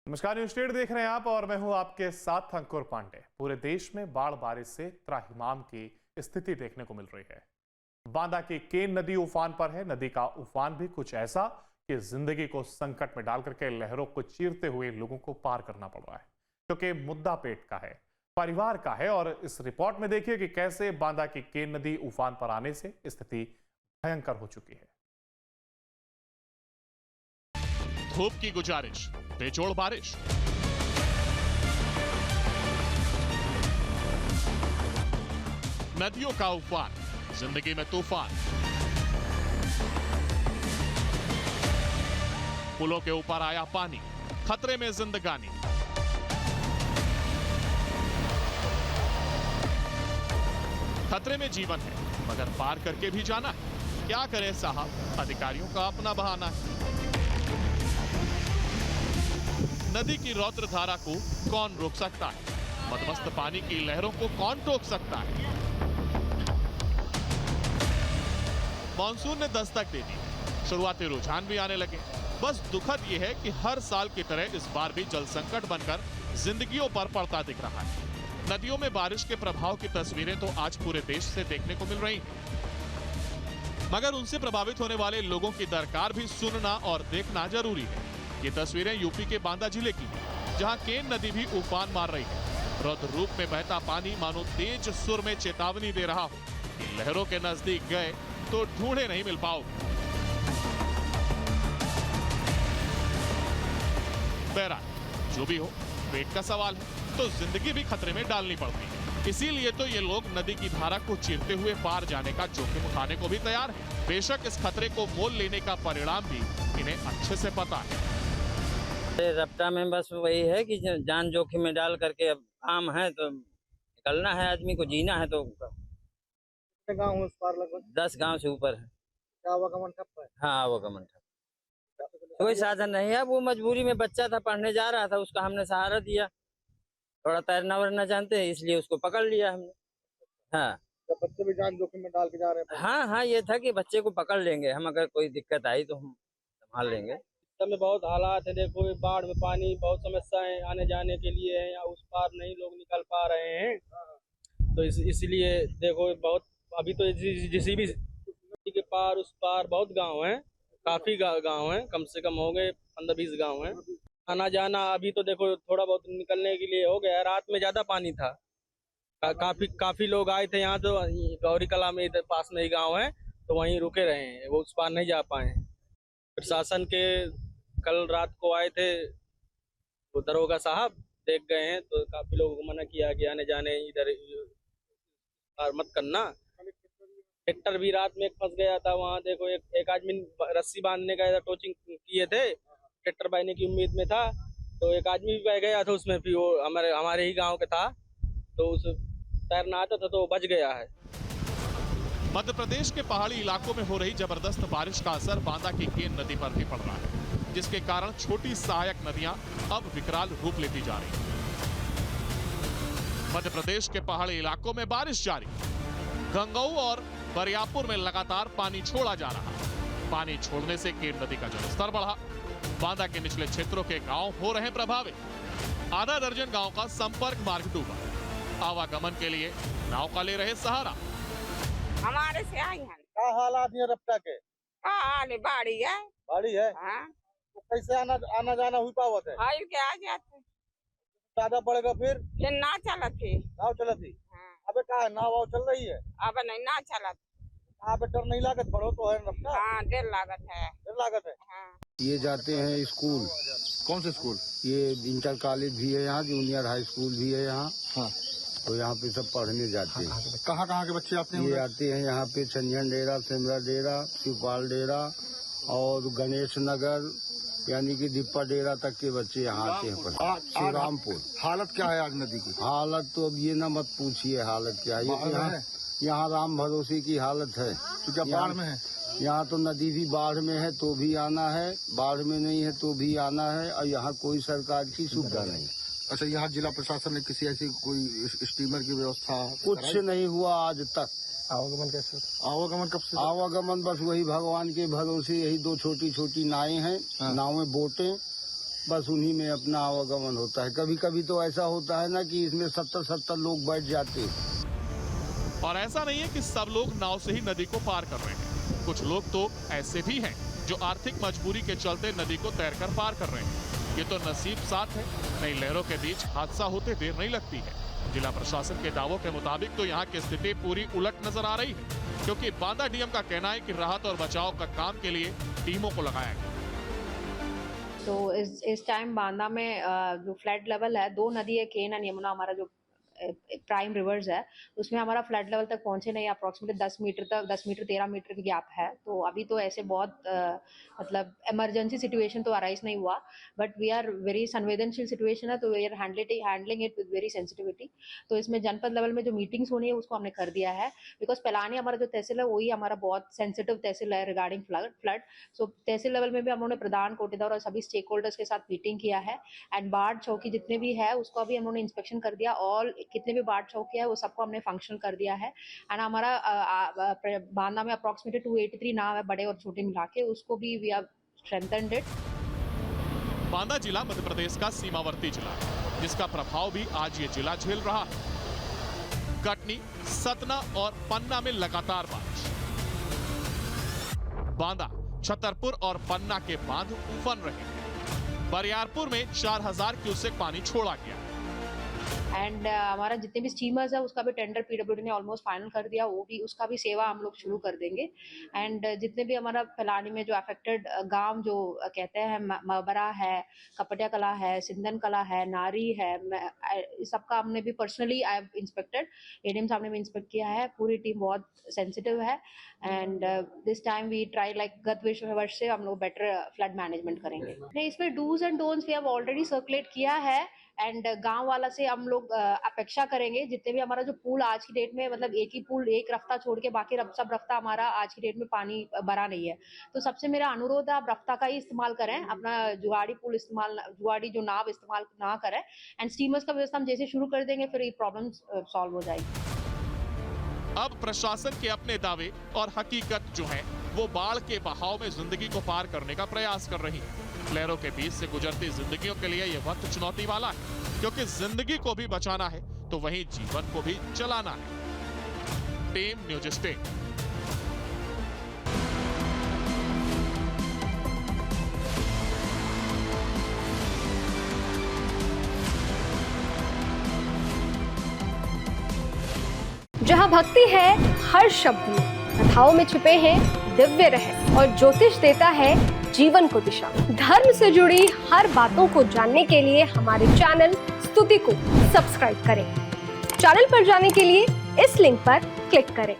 नमस्कार, news state देख रहे हैं आप और मैं हूं आपके साथ अंकुर पांडे। पूरे देश में बाढ़ बारिश से त्राहिमाम की स्थिति देखने को मिल रही है। बांदा की केन नदी उफान पर है। नदी का उफान भी कुछ ऐसा कि जिंदगी को संकट में डाल करके लहरों को चीरते हुए लोगों को पार करना पड़ रहा है, क्योंकि मुद्दा पेट का है, परिवार का है। और इस रिपोर्ट में देखिए कि कैसे बांदा की केन नदी उफान पर आने से स्थिति भयंकर हो चुकी है। धूप की गुजारिश, बेजोड़ बारिश, नदियों का उफान, जिंदगी में तूफान, पुलों के ऊपर आया पानी, खतरे में जिंदगानी। खतरे में जीवन है, मगर पार करके भी जाना है। क्या करें साहब, अधिकारियों का अपना बहाना है। नदी की रौद्र धारा को कौन रोक सकता है? मदमस्त पानी की लहरों को कौन टोक सकता है? मॉनसून ने दस्तक दे दी, शुरुआती रुझान भी आने लगे। बस दुखद यह है कि हर साल की तरह इस बार भी जल संकट बनकर जिंदगियों पर पड़ता दिख रहा है। नदियों में बारिश के प्रभाव की तस्वीरें तो आज पूरे देश से देखने को मिल रही हैं, मगर उनसे प्रभावित होने वाले लोगों की दरकार भी सुनना और देखना जरूरी है। ये तस्वीरें यूपी के बांदा जिले की, जहां केन नदी भी उफान मार रही है। रौद्र रूप में बहता पानी मानो तेज सुर में चेतावनी दे रहा हो कि लहरों के नजदीक गए तो ढूंढे नहीं मिल पाओगे। बहरहाल जो भी हो, पेट का सवाल है तो जिंदगी भी खतरे में डालनी पड़ती है। इसीलिए तो ये लोग नदी की धारा को चीरते हुए पार जाने का जोखिम उठाने को भी तैयार है। बेशक इस खतरे को मोल लेने का परिणाम भी इन्हें अच्छे से पता है। रफ्ता में बस वही है कि जान जोखिम में डाल करके अब काम है तो निकलना है, आदमी को जीना है। तो गाँव उस पार लगभग 10 गांव से ऊपर है। क्या आवागमन ठप है? हाँ, आवागमन ठप, कोई साधन नहीं है। वो मजबूरी में बच्चा था, पढ़ने जा रहा था, उसका हमने सहारा दिया। थोड़ा तैरना वरना जानते हैं, इसलिए उसको पकड़ लिया हमने। हाँ, तो बच्चे भी जान जोखिम में डाल के जा रहे हैं। हाँ, ये था कि बच्चे को पकड़ लेंगे हम, अगर कोई दिक्कत आई तो हम संभाल लेंगे। में बहुत हालात है, देखो बाढ़ में पानी, बहुत समस्याएं आने जाने के लिए है। या उस पार नहीं लोग निकल पा रहे हैं, तो इसलिए देखो बहुत अभी तो जिसी भी नदी के पार उस पार बहुत गांव हैं, काफी गांव हैं, कम से कम हो गए 15-20 गांव हैं। आना जाना अभी तो देखो थोड़ा बहुत निकलने के लिए हो गया। रात में ज्यादा पानी था, काफी लोग आए थे यहाँ। तो गौरी कला में इधर पास में ही गाँव है, तो वहीं रुके रहे हैं, वो उस पार नहीं जा पाए। प्रशासन के कल रात को आए थे वो दरोगा साहब, देख गए हैं, तो काफी लोगों को मना किया कि आने जाने इधर पार मत करना। ट्रैक्टर भी रात में फंस गया था वहाँ, देखो एक आदमी रस्सी बांधने का इधर टोचिंग किए थे, ट्रैक्टर बहने की उम्मीद में था, तो एक आदमी भी बह गया था उसमें भी। वो हमारे ही गाँव का था, तो उस तैरना आता था तो बच गया है। मध्य प्रदेश के पहाड़ी इलाकों में हो रही जबरदस्त बारिश का असर बांदा की केन नदी पर भी पड़ रहा है, जिसके कारण छोटी सहायक नदियां अब विकराल रूप लेती जा रही हैं। मध्य प्रदेश के पहाड़ी इलाकों में बारिश जारी, गंगाऊ और बरियापुर में लगातार पानी छोड़ा जा रहा है। पानी छोड़ने से केन नदी का जलस्तर बढ़ा, बांदा के निचले क्षेत्रों के गांव हो रहे प्रभावित। आधा दर्जन गांव का संपर्क मार्ग डूबा, आवागमन के लिए नाव का ले रहे सहारा। हमारे से आई हैं। क्या हालात है रफ्ता के? बाड़ी है। बाड़ी है? हाँ। तो कैसे आना जाना हुई पावत है? हाई के आ जाते, ज्यादा पड़ेगा फिर ना चलत थी। नाव चलत थी। हाँ। अबे कहा नाव चल रही है? अब नहीं ना चलत। आप डर नहीं लागत? पढ़ो तो है रफ्ता। हाँ, डर लागत है। डर लागत है। हाँ। ये जाते हैं स्कूल। कौन से स्कूल? ये इंटर कॉलेज भी है यहाँ, जूनियर हाई स्कूल भी है यहाँ। हाँ। तो यहाँ पे सब पढ़ने जाते हैं। कहाँ के बच्चे आते हैं? ये आते हैं यहाँ पे छंजन डेरा, सिमरा डेरा, शिवपाल डेरा और गणेश नगर, यानी कि दीपा डेरा तक के बच्चे यहाँ आते हैं। श्री रामपुर। हालत क्या है आज नदी की? हालत तो अब ये न मत पूछिए हालत क्या है। यहाँ राम भरोसे की हालत है। तो क्या बाढ़ में है? यहाँ तो नदी भी बाढ़ में है तो भी आना है, बाढ़ में नहीं है तो भी आना है, और यहाँ कोई सरकार की सुविधा नहीं। अच्छा, यहाँ जिला प्रशासन ने किसी ऐसी कोई स्टीमर की व्यवस्था? कुछ नहीं हुआ आज तक। आवागमन कैसे? आवागमन कब से? आवागमन बस वही भगवान के भरोसे, यही 2 छोटी छोटी नावें हैं। नावें बोटें बस उन्हीं में अपना आवागमन होता है। कभी कभी तो ऐसा होता है ना कि इसमें 70-70 लोग बैठ जाते हैं। और ऐसा नहीं है कि सब लोग नाव से ही नदी को पार कर रहे हैं। कुछ लोग तो ऐसे भी हैं जो आर्थिक मजबूरी के चलते नदी को तैरकर पार कर रहे हैं। ये तो नसीब साथ है, नई लहरों के बीच हादसा होते देर नहीं लगती है। जिला प्रशासन के दावों के मुताबिक तो यहाँ की स्थिति पूरी उलट नजर आ रही है, क्योंकि बांदा डीएम का कहना है कि राहत और बचाव का काम के लिए टीमों को लगाया गया। तो इस टाइम बांदा में जो फ्लड लेवल है, दो नदी है, केन और यमुना, हमारा जो प्राइम रिवर्स है, उसमें हमारा फ्लड लेवल तक पहुंचे नहीं। अप्रॉक्सीमेटली 10 मीटर तक, 10 मीटर 13 मीटर की गैप है। तो अभी तो ऐसे बहुत मतलब इमरजेंसी सिचुएशन तो अराइज नहीं हुआ, बट वी आर वेरी संवेदनशील सिचुएशन है, तो we are handling it with very sensitivity. तो इसमें जनपद लेवल में जो मीटिंग्स होनी है उसको हमने कर दिया है, बिकॉज पलानी हमारा जो तहसील है वही हमारा बहुत सेंसिटिव तहसील है रिगार्डिंग फ्लड। सो तहसील लेवल में भी हम लोगों ने प्रधान, कोटेदार और सभी स्टेक होल्डर्स के साथ मीटिंग किया है। एंड बाढ़ चौकी जितने भी है उसको भी हम लोगों ने इंस्पेक्शन कर दिया। ऑल कितने भी बाढ़ चौकी है वो सबको हमने फंक्शनल कर दिया है। एंड हमारा बांदा में अप्रॉक्सीमेटली 283 नाव है, बड़े और छोटे मिला के, उसको भी we have strengthened it. Banda जिला मध्य प्रदेश का सीमावर्ती जिला है, जिसका प्रभाव भी आज ये जिला झेल रहा है। कटनी, सतना और पन्ना में लगातार बारिश। बांदा, छतरपुर और पन्ना के बांध उफन रहे हैं। बरियारपुर में 4000 क्यूसेक पानी छोड़ा गया। एंड हमारा जितने भी स्टीमर्स है उसका भी टेंडर पीडब्ल्यूडी ने ऑलमोस्ट फाइनल कर दिया, वो भी उसका भी सेवा हम लोग शुरू कर देंगे। एंड जितने भी हमारा फैलानी में जो अफेक्टेड गांव जो कहते हैं, मबरा है, कपटिया कला है, सिंधन कला है, नारी है, इस सबका हमने भी personally I have inspected, ADM साहब ने भी इंस्पेक्ट किया है। पूरी टीम बहुत सेंसिटिव है and this time we try like गत वर्ष से हम लोग बेटर फ्लड मैनेजमेंट करेंगे। नहीं, इसमें dos and don'ts we have already circulate किया है। एंड गांव वाला से हम लोग अपेक्षा करेंगे जितने भी हमारा जो पूल आज की डेट में, मतलब एक ही पूल एक रफ्ता छोड़ के बाकी सब रफ्ता हमारा आज की डेट में पानी भरा नहीं है। तो सबसे मेरा अनुरोध है, आप रफ्ता का ही इस्तेमाल करें, अपना जुगाड़ी पुल इस्तेमाल, जुगाड़ी जो नाव इस्तेमाल ना करें। एंड स्टीमर्स का व्यवस्था हम जैसे शुरू कर देंगे फिर ये प्रॉब्लम सॉल्व हो जाएगी। अब प्रशासन के अपने दावे और हकीकत जो है वो बाढ़ के बहाव में जिंदगी को पार करने का प्रयास कर रही है। लहरों के बीच से गुजरती जिंदगियों के लिए यह वक्त चुनौती वाला है, क्योंकि जिंदगी को भी बचाना है तो वहीं जीवन को भी चलाना है। Team news state. जहाँ भक्ति है हर शब्द में, कथाओं में छुपे हैं दिव्य रहस्य और ज्योतिष देता है जीवन को दिशा। धर्म से जुड़ी हर बातों को जानने के लिए हमारे चैनल स्तुति को सब्सक्राइब करें। चैनल पर जाने के लिए इस लिंक पर क्लिक करें।